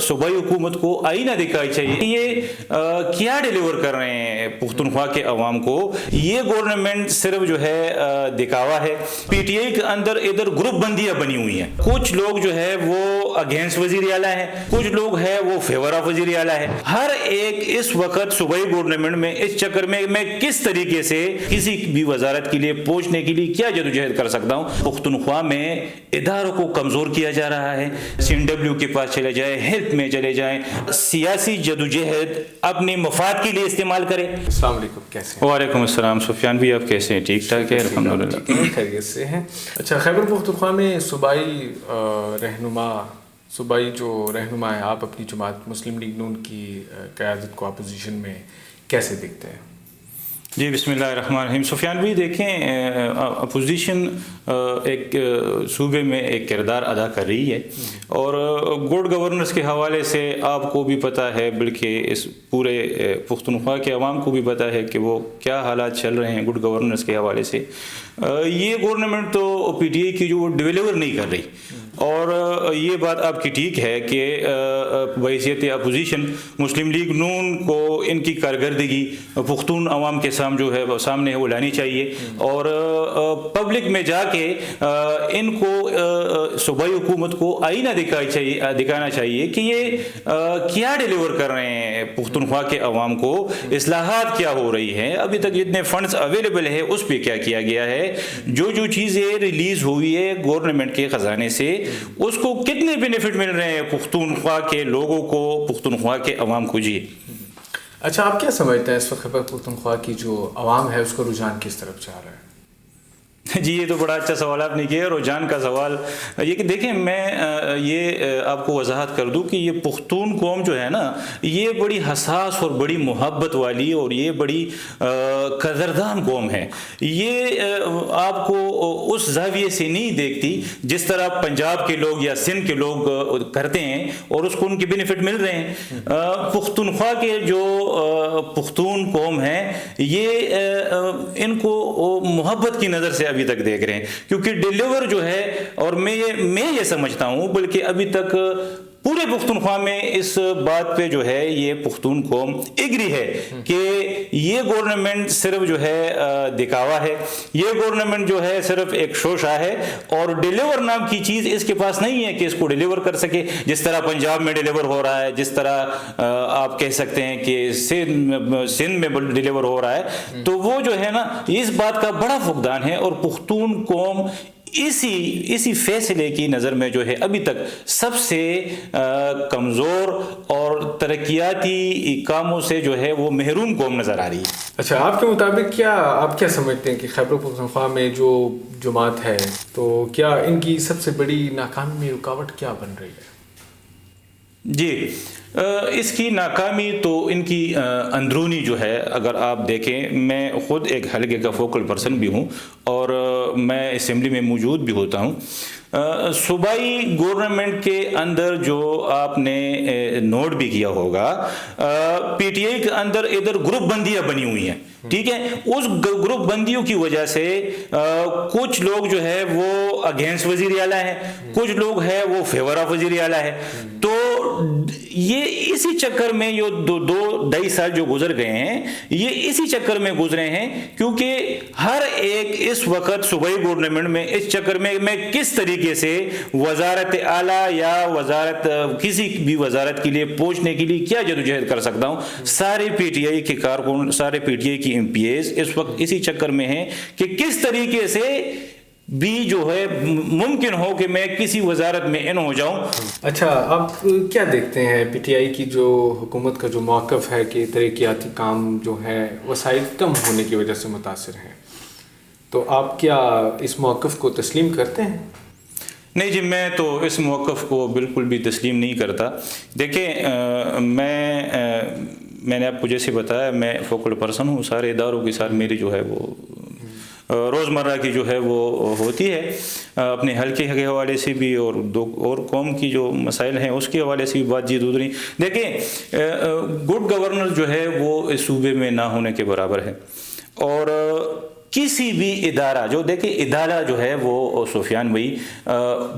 صوبائی حکومت کو آئینہ دکھائی چاہیے یہ کیا ڈیلیور کر رہے ہیں پختونخوا کے عوام کو. یہ گورنمنٹ صرف جو ہے دکھاوا ہے. پی ٹی آئی کے اندر ادھر گروپ بندیاں بنی ہوئی ہیں. کچھ لوگ جو ہے وہ اگینسٹ وزیر اعلیٰ ہیں, کچھ لوگ ہیں وہ فیور آف وزیر اعلیٰ ہے. ہر ایک اس وقت صوبائی گورنمنٹ میں اس چکر میں کس طریقے سے کسی بھی وزارت کے لیے پہنچنے کے لیے کیا جدوجہد کر سکتا ہوں. پختونخوا میں اداروں کو کمزور کیا جا رہا ہے. سی این ڈبلیو کے پاس چلے جائیں, ہیلتھ میں چلے جائیں, سیاسی جدوجہد اپنے مفاد کے لیے استعمال کریں. السلام علیکم, کیسے ہیں؟ وعلیکم السلام سفیان بھی, آپ کیسے ہیں؟ ٹھیک ٹھاک ہے الحمدللہ, خیریت سے ہیں. اچھا, خیبر پختونخوا میں صوبائی جو رہنما ہے, آپ اپنی جماعت مسلم لیگ نون کی قیادت کو اپوزیشن میں کیسے دیکھتے ہیں؟ جی بسم اللہ الرحمن الرحیم. سفیان بھی دیکھیں, اپوزیشن ایک صوبے میں ایک کردار ادا کر رہی ہے اور گڈ گورننس کے حوالے سے آپ کو بھی پتہ ہے, بلکہ اس پورے پختونخوا کے عوام کو بھی پتہ ہے کہ وہ کیا حالات چل رہے ہیں گڈ گورننس کے حوالے سے. یہ گورنمنٹ تو پی ٹی آئی کی جو وہ ڈیلیور نہیں کر رہی, اور یہ بات آپ کی ٹھیک ہے کہ بحیثیت اپوزیشن مسلم لیگ نون کو ان کی کارکردگی پختون عوام کے سامنے وہ لانی چاہیے, اور پبلک میں جا کے ان کو صوبائی حکومت کو آئینہ دکھانا چاہیے کہ یہ کیا ڈیلیور کر رہے ہیں پختونخوا کے عوام کو, اصلاحات کیا ہو رہی ہیں, ابھی تک جتنے فنڈز اویلیبل ہے اس پہ کیا کیا گیا ہے, جو چیزیں ریلیز ہوئی ہے گورنمنٹ کے خزانے سے اس کو کتنے بینیفٹ مل رہے ہیں پختونخوا کے لوگوں کو, پختونخوا کے عوام کو. جی اچھا, آپ کیا سمجھتے ہیں اس وقت خیبر پختونخوا کی جو عوام ہے اس کا رجحان کس طرف جا رہا ہے؟ جی یہ تو بڑا اچھا سوال آپ نے کیا. رجحان کا سوال یہ کہ دیکھیں, میں یہ آپ کو وضاحت کر دوں کہ یہ پختون قوم جو ہے نا, یہ بڑی حساس اور بڑی محبت والی اور یہ بڑی قدردان قوم ہے. یہ آپ کو اس زاویے سے نہیں دیکھتی جس طرح پنجاب کے لوگ یا سندھ کے لوگ کرتے ہیں اور اس کو ان کے بینیفٹ مل رہے ہیں. پختونخوا کے جو پختون قوم ہیں یہ ان کو محبت کی نظر سے ابھی تک دیکھ رہے ہیں, کیونکہ ڈیلیور جو ہے, اور میں یہ سمجھتا ہوں بلکہ ابھی تک پورے پختونخوا میں اس بات پہ جو ہے یہ پختون قوم ایگری ہے کہ یہ گورنمنٹ صرف جو ہے دکھاوا ہے, یہ گورنمنٹ جو ہے صرف ایک شوشہ ہے, اور ڈیلیور نام کی چیز اس کے پاس نہیں ہے کہ اس کو ڈیلیور کر سکے. جس طرح پنجاب میں ڈیلیور ہو رہا ہے, جس طرح آپ کہہ سکتے ہیں کہ سندھ میں ڈیلیور ہو رہا ہے, تو وہ جو ہے نا اس بات کا بڑا فقدان ہے. اور پختون قوم اسی فیصلے کی نظر میں جو ہے ابھی تک سب سے کمزور اور ترقیاتی کاموں سے جو ہے وہ محروم قوم نظر آ رہی ہے. اچھا, آپ کے مطابق آپ کیا سمجھتے ہیں کہ خیبر پختونخوا میں جو جماعت ہے تو کیا ان کی سب سے بڑی ناکامی میں رکاوٹ کیا بن رہی ہے؟ جی اس کی ناکامی تو ان کی اندرونی جو ہے, اگر آپ دیکھیں, میں خود ایک حلقے کا فوکل پرسن بھی ہوں اور میں اسمبلی میں موجود بھی ہوتا ہوں. صوبائی گورنمنٹ کے اندر جو آپ نے نوٹ بھی کیا ہوگا, پی ٹی آئی کے اندر ادھر گروپ بندیاں بنی ہوئی ہیں, ٹھیک ہے. اس گروپ بندیوں کی وجہ سے کچھ لوگ جو ہے وہ اگینسٹ وزیر اعلیٰ ہیں, کچھ لوگ ہیں وہ فیور آف وزیر اعلیٰ ہے. تو یہ اسی چکر میں یہ دو ڈھائی سال جو گزر گئے ہیں, یہ اسی چکر میں گزرے ہیں, کیونکہ ہر ایک اس وقت صوبائی گورنمنٹ میں اس چکر میں کس طریقے سے وزارت اعلیٰ یا کسی بھی وزارت کے لیے پہنچنے کے لیے کیا جدوجہد کر سکتا ہوں. سارے پی ٹی آئی کے کارکن, سارے پی ٹی آئی کی ایم پی ایز اس وقت اسی چکر میں ہیں کہ کس طریقے سے بھی جو ہے ممکن ہو کہ میں کسی وزارت میں ان ہو جاؤں. اچھا, آپ کیا دیکھتے ہیں پی ٹی آئی کی جو حکومت کا جو موقف ہے کہ ترقیاتی کام جو ہے وسائل کم ہونے کی وجہ سے متاثر ہیں, تو آپ کیا اس موقف کو تسلیم کرتے ہیں؟ نہیں جی, میں تو اس موقف کو بالکل بھی تسلیم نہیں کرتا. دیکھیں, میں نے آپ کو جیسے بتایا, میں فوکل پرسن ہوں. سارے اداروں کے ساتھ میری جو ہے وہ روزمرہ کی جو ہے وہ ہوتی ہے, اپنے حلقے کے حوالے سے بھی اور قوم کی جو مسائل ہیں اس کے حوالے سے بھی بات چیت ہوتی. دیکھیں, گڈ گورننس جو ہے وہ اس صوبے میں نہ ہونے کے برابر ہے, اور کسی بھی ادارہ جو دیکھیں ادارہ جو ہے وہ سفیان بھائی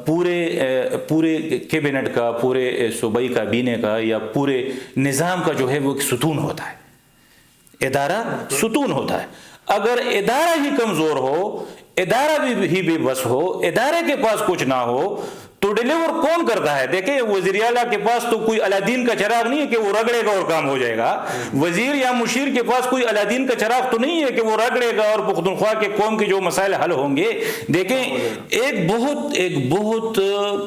پورے کیبنٹ کا، پورے صوبائی کابینہ کا یا پورے نظام کا جو ہے وہ ایک ستون ہوتا ہے، ادارہ ستون ہوتا ہے۔ اگر ادارہ ہی کمزور ہو، ادارہ بھی بے بس ہو، ادارے کے پاس کچھ نہ ہو تو ڈیلیور کون کرتا ہے؟ دیکھیں وزیر اعلیٰ کے پاس تو کوئی الادین کا چراغ نہیں ہے کہ وہ رگڑے گا اور کام ہو جائے گا، وزیر یا مشیر کے پاس کوئی الادین کا چراغ تو نہیں ہے کہ وہ رگڑے گا اور پختونخوا کے قوم کے جو مسائل حل ہوں گے۔ دیکھیں ایک بہت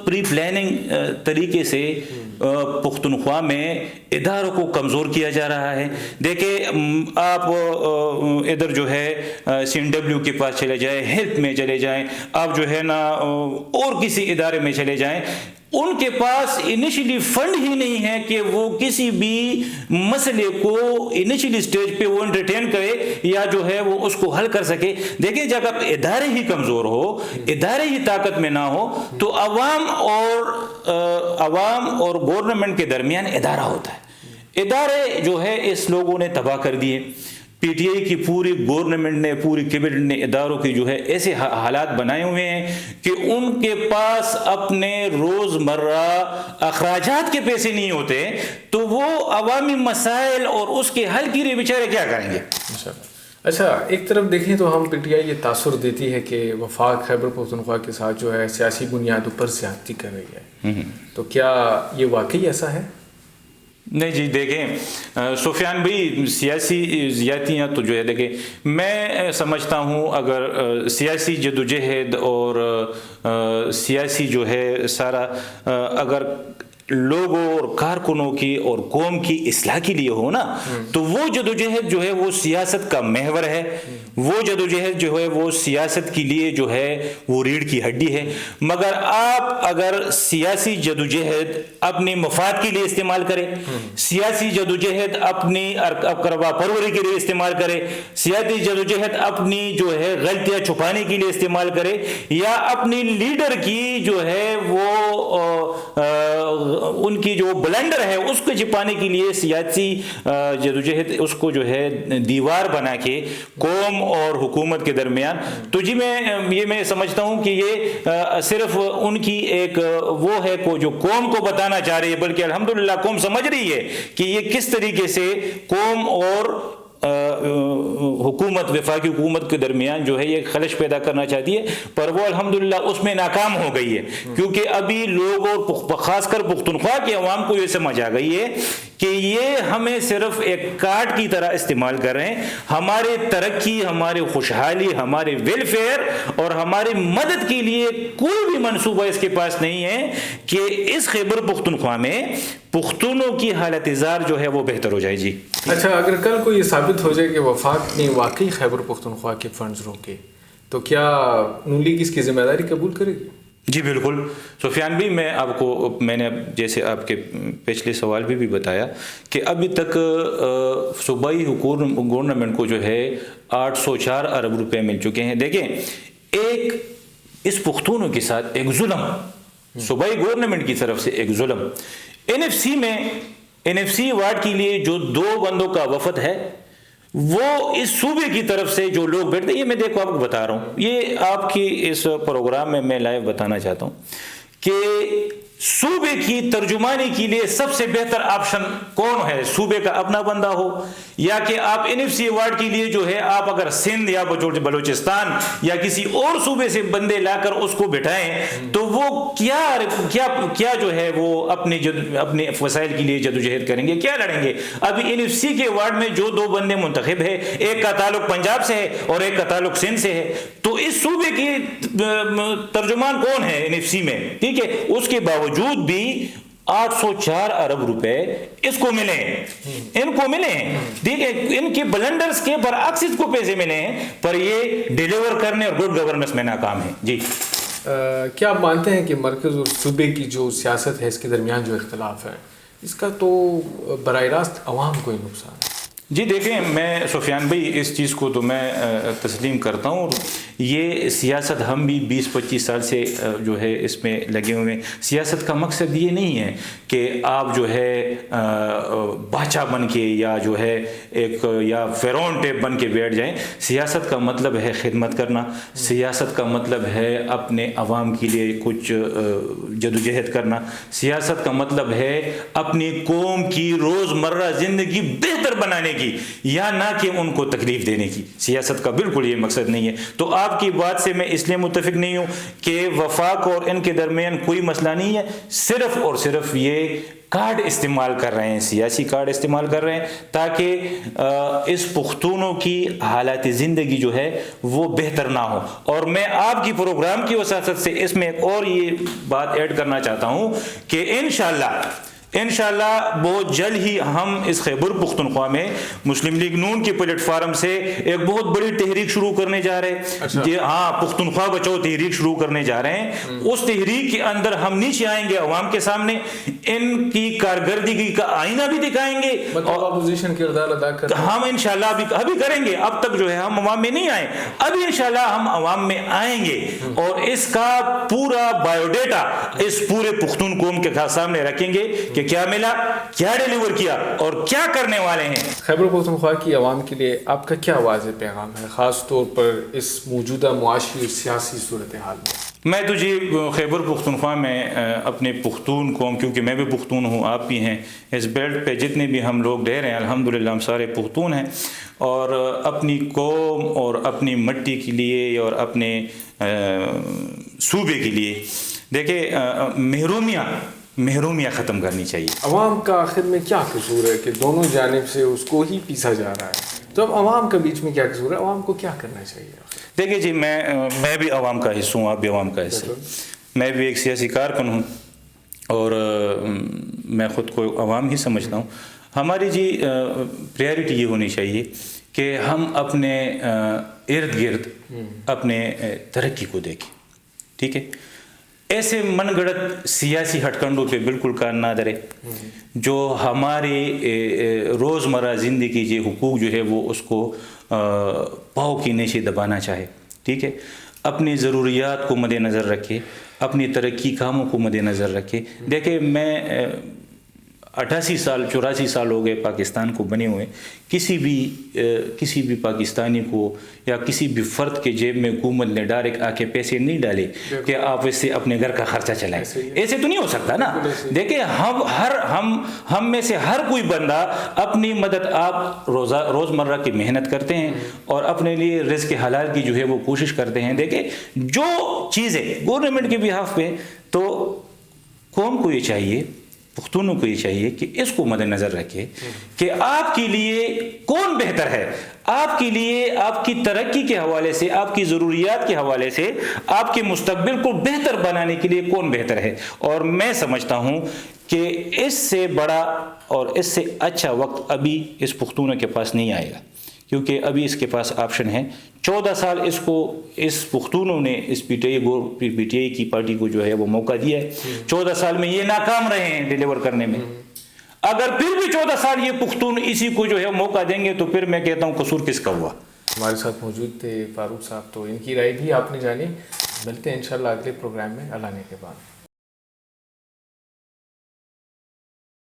پری پلاننگ طریقے سے پختونخوا میں اداروں کو کمزور کیا جا رہا ہے۔ دیکھیں آپ ادھر جو ہے سی این ڈبلیو کے پاس چلے جائیں، ہیلتھ میں چلے جائیں، آپ جو ہے نا اور کسی ادارے میں چلے جائیں، ان کے پاس انیشلی فنڈ ہی نہیں ہے کہ وہ کسی بھی مسئلے کو انیشلی سٹیج پہ وہ انٹرٹین کرے یا جو ہے وہ اس کو حل کر سکے۔ دیکھیں جب ادارے ہی کمزور ہو، ادارے ہی طاقت میں نہ ہو تو عوام اور گورنمنٹ کے درمیان ادارہ ہوتا ہے۔ ادارے جو ہے اس لوگوں نے تباہ کر دیے۔ پی ٹی آئی کی پوری گورنمنٹ نے، پوری کیبنٹ نے اداروں کی جو ہے ایسے حالات بنائے ہوئے ہیں کہ ان کے پاس اپنے روزمرہ اخراجات کے پیسے نہیں ہوتے تو وہ عوامی مسائل اور اس کے حل کے لیے بیچارے کیا کریں گے؟ اچھا، ایک طرف دیکھیں تو ہم پی ٹی آئی یہ تاثر دیتی ہے کہ وفاق خیبر پختونخوا کے ساتھ جو ہے سیاسی بنیادوں پر زیادتی کر رہی ہے، تو کیا یہ واقعی ایسا ہے؟ نہیں جی، دیکھیں سفیان بھائی سیاسی زیادتیاں تو جو ہے دیکھیں میں سمجھتا ہوں اگر سیاسی جدوجہد اور سیاسی جو ہے سارا اگر لوگوں اور کارکنوں کی اور قوم کی اصلاح کے لیے ہو نا تو وہ جدوجہد جو ہے وہ سیاست کا محور ہے، وہ جدوجہد جو ہے وہ سیاست کے لیے جو ہے وہ ریڑھ کی ہڈی ہے۔ مگر آپ اگر سیاسی جدوجہد اپنے مفاد کے لیے استعمال کرے، سیاسی جدوجہد اپنی اقربا پروری کے لیے استعمال کرے، سیاسی جدوجہد اپنی جو ہے غلطیاں چھپانے کے لیے استعمال کرے یا اپنی لیڈر کی جو ہے وہ ان کی جو بلنڈر ہے اس کو چھپانے کے لیے سیاسی جدوجہد اس کو جو ہے دیوار بنا کے قوم اور حکومت کے درمیان، تو جی میں سمجھتا ہوں کہ یہ صرف ان کی ایک وہ ہے کو جو قوم کو بتانا چاہ رہی ہے، بلکہ الحمدللہ قوم سمجھ رہی ہے کہ یہ کس طریقے سے قوم اور حکومت، وفاقی حکومت کے درمیان جو ہے یہ خلش پیدا کرنا چاہتی ہے، پر وہ الحمدللہ اس میں ناکام ہو گئی ہے، کیونکہ ابھی لوگ اور خاص کر پختونخوا کے عوام کو یہ سمجھ آ گئی ہے کہ یہ ہمیں صرف ایک کارڈ کی طرح استعمال کر رہے ہیں، ہمارے ترقی، ہمارے خوشحالی، ہمارے ویلفیئر اور ہماری مدد کے لیے کوئی بھی منصوبہ اس کے پاس نہیں ہے کہ اس خیبر پختونخوا میں پختونوں کی حالت زار جو ہے وہ بہتر ہو جائے۔ جی اچھا، اگر کل کو یہ ثابت ہو جائے کہ وفاق نے واقعی خیبر پختونخوا کے فنڈز روکے تو کیا نون لیگ اس کی ذمہ داری قبول کرے گی؟ جی بالکل سفیان بھی، میں نے جیسے آپ کے پچھلے سوال بھی بتایا کہ ابھی تک صوبائی گورنمنٹ کو جو ہے 804 ارب روپے مل چکے ہیں۔ دیکھیں ایک اس پختونوں کے ساتھ ایک ظلم صوبائی گورنمنٹ کی طرف سے، ایک ظلم این ایف سی وارڈ کے لیے جو 2 بندوں کا وفد ہے وہ اس صوبے کی طرف سے جو لوگ بیٹھتے ہیں، یہ میں دیکھو آپ کو بتا رہا ہوں، یہ آپ کی اس پروگرام میں لائیو بتانا چاہتا ہوں کہ صوبے کی ترجمانی کے لیے سب سے بہتر آپشن کون ہے؟ صوبے کا اپنا بندہ ہو یا کہ آپ این ایف سی ایوارڈ کے لیے جو ہے آپ اگر سندھ یا بلوچستان یا کسی اور صوبے سے بندے لا کر اس کو بٹھائیں تو وہ کیا جو ہے وہ اپنے وسائل کے لیے جدوجہد کریں گے، کیا لڑیں گے؟ ابھی این ایف سی کے ایوارڈ میں جو 2 بندے منتخب ہے، ایک کا تعلق پنجاب سے ہے اور ایک کا تعلق سندھ سے ہے، تو اس صوبے کی ترجمان کون ہے این ایف سی میں؟ ٹھیک ہے، اس کے باوجود بھی 804 ارب روپے اس کو ملے ہیں، ان کو ملے ہیں، ٹھیک ہے، ان کے بلنڈرز کے برعکس اس کو پیسے ملے ہیں، پر یہ ڈیلیور کرنے اور گڈ گورننس میں ناکام ہے۔ جی کیا آپ مانتے ہیں کہ مرکز اور صوبے کی جو سیاست ہے اس کے درمیان جو اختلاف ہے اس کا تو براہ راست عوام کو ہی نقصان ہے؟ جی دیکھیں، میں سفیان بھائی اس چیز کو تو میں تسلیم کرتا ہوں. یہ سیاست ہم بھی 20-25 سال سے جو ہے اس میں لگے ہوئے ہیں. سیاست کا مقصد یہ نہیں ہے کہ آپ جو ہے بادشاہ بن کے یا جو ہے ایک یا فرعون ٹیپ بن کے بیٹھ جائیں. سیاست کا مطلب ہے خدمت کرنا. سیاست کا مطلب ہے اپنے عوام کے لیے کچھ جدوجہد کرنا. سیاست کا مطلب ہے اپنی قوم کی روزمرہ زندگی بہتر بنانے کی، یا نہ کہ ان کو تکلیف دینے کی. سیاست کا بالکل یہ مقصد نہیں ہے. تو آپ کی بات سے میں اس لیے متفق نہیں ہوں کہ وفاق اور ان کے درمیان کوئی مسئلہ نہیں ہے. صرف اور صرف یہ کارڈ استعمال کر رہے ہیں، سیاسی کارڈ استعمال کر رہے ہیں تاکہ اس پختونوں کی حالات زندگی جو ہے وہ بہتر نہ ہو. اور میں آپ کی پروگرام کی وساطت سے اس میں ایک اور یہ بات ایڈ کرنا چاہتا ہوں کہ انشاءاللہ بہت جلد ہی ہم اس خیبر پختونخوا میں مسلم لیگ نون کی پلیٹ فارم سے ایک بہت بڑی تحریک شروع کرنے جا رہے ہیں. ہاں، پختونخوا بچاؤ تحریک شروع کرنے جا رہے ہیں. اس تحریک کے اندر ہم نیچے آئیں گے، عوام کے سامنے ان کی کارکردگی کا آئینہ بھی دکھائیں گے اور اپوزیشن کردار ادا کریں. ہم انشاءاللہ ابھی کریں گے. اب تک جو ہے ہم عوام میں نہیں آئے، ابھی انشاءاللہ ہم عوام میں آئیں گے اور اس کا پورا بایو ڈیٹا اس پورے پختون قوم کے سامنے رکھیں گے کہ کیا ملا، کیا ڈیلیور کیا اور کیا کرنے والے ہیں. خیبر پختونخوا کی عوام کے لیے آپ کا کیا واضح پیغام ہے، خاص طور پر اس موجودہ معاشی اور سیاسی صورتحال میں؟ میں تو جی خیبر پختونخوا میں اپنے پختون قوم، کیونکہ میں بھی پختون ہوں، آپ بھی ہیں، اس بیلٹ پہ جتنے بھی ہم لوگ رہ رہے ہیں الحمدللہ ہم سارے پختون ہیں، اور اپنی قوم اور اپنی مٹی کے لیے اور اپنے صوبے کے لیے دیکھیں محرومیاں ختم کرنی چاہیے. عوام کا آخر میں کیا قصور ہے کہ دونوں جانب سے اس کو ہی پیسا جا رہا ہے؟ تو اب عوام کے بیچ میں کیا قصور ہے، عوام کو کیا کرنا چاہیے؟ دیکھیں جی، میں بھی عوام کا حصہ ہوں، آپ بھی عوام کا حصہ. میں بھی ایک سیاسی کارکن ہوں اور میں خود کو عوام ہی سمجھتا ہوں. ہماری جی پریارٹی یہ ہونی چاہیے کہ ہم اپنے ارد گرد اپنے ترقی کو دیکھیں. ٹھیک ہے، ایسے من گڑت سیاسی ہٹ کنڈوں پہ بالکل کان نہ دھرے جو ہماری روزمرہ زندگی کے حقوق جو ہے وہ اس کو پاؤں کے نیچے دبانا چاہے. ٹھیک ہے، اپنی ضروریات کو مد نظر رکھے، اپنی ترقی کاموں کو مد نظر رکھے. دیکھیں، میں 84 سال ہو گئے پاکستان کو بنے ہوئے. کسی بھی پاکستانی کو یا کسی بھی فرد کے جیب میں حکومت نے ڈائریکٹ آ کے پیسے نہیں ڈالے کہ آپ اس سے اپنے گھر کا خرچہ چلائیں. ایسے تو نہیں ہو سکتا نا. دیکھیں، ہم میں سے ہر کوئی بندہ اپنی مدد آپ روزمرہ کی محنت کرتے ہیں اور اپنے لیے رزق حلال کی جو ہے وہ کوشش کرتے ہیں. دیکھیں، جو چیزیں گورنمنٹ کے بہاف پہ، تو قوم کو یہ چاہیے، پختونوں کو یہ چاہیے کہ اس کو مد نظر رکھے کہ آپ کے لیے کون بہتر ہے. آپ کے لیے آپ کی ترقی کے حوالے سے، آپ کی ضروریات کے حوالے سے، آپ کے مستقبل کو بہتر بنانے کے لیے کون بہتر ہے. اور میں سمجھتا ہوں کہ اس سے بڑا اور اس سے اچھا وقت ابھی اس پختونوں کے پاس نہیں آئے گا، کیونکہ ابھی اس کے پاس آپشن ہے. 14 سال اس پختونوں نے اس پی ٹی آئی کی پارٹی کو جو ہے وہ موقع دیا ہے. 14 سال میں یہ ناکام رہے ہیں ڈیلیور کرنے میں. اگر پھر بھی 14 سال یہ پختون اسی کو جو ہے موقع دیں گے تو پھر میں کہتا ہوں قصور کس کا ہوا. ہمارے ساتھ موجود تھے فاروق صاحب، تو ان کی رائے بھی آپ نے جانی. ملتے ہیں انشاءاللہ اگلے پروگرام میں اللہ نے کے بعد.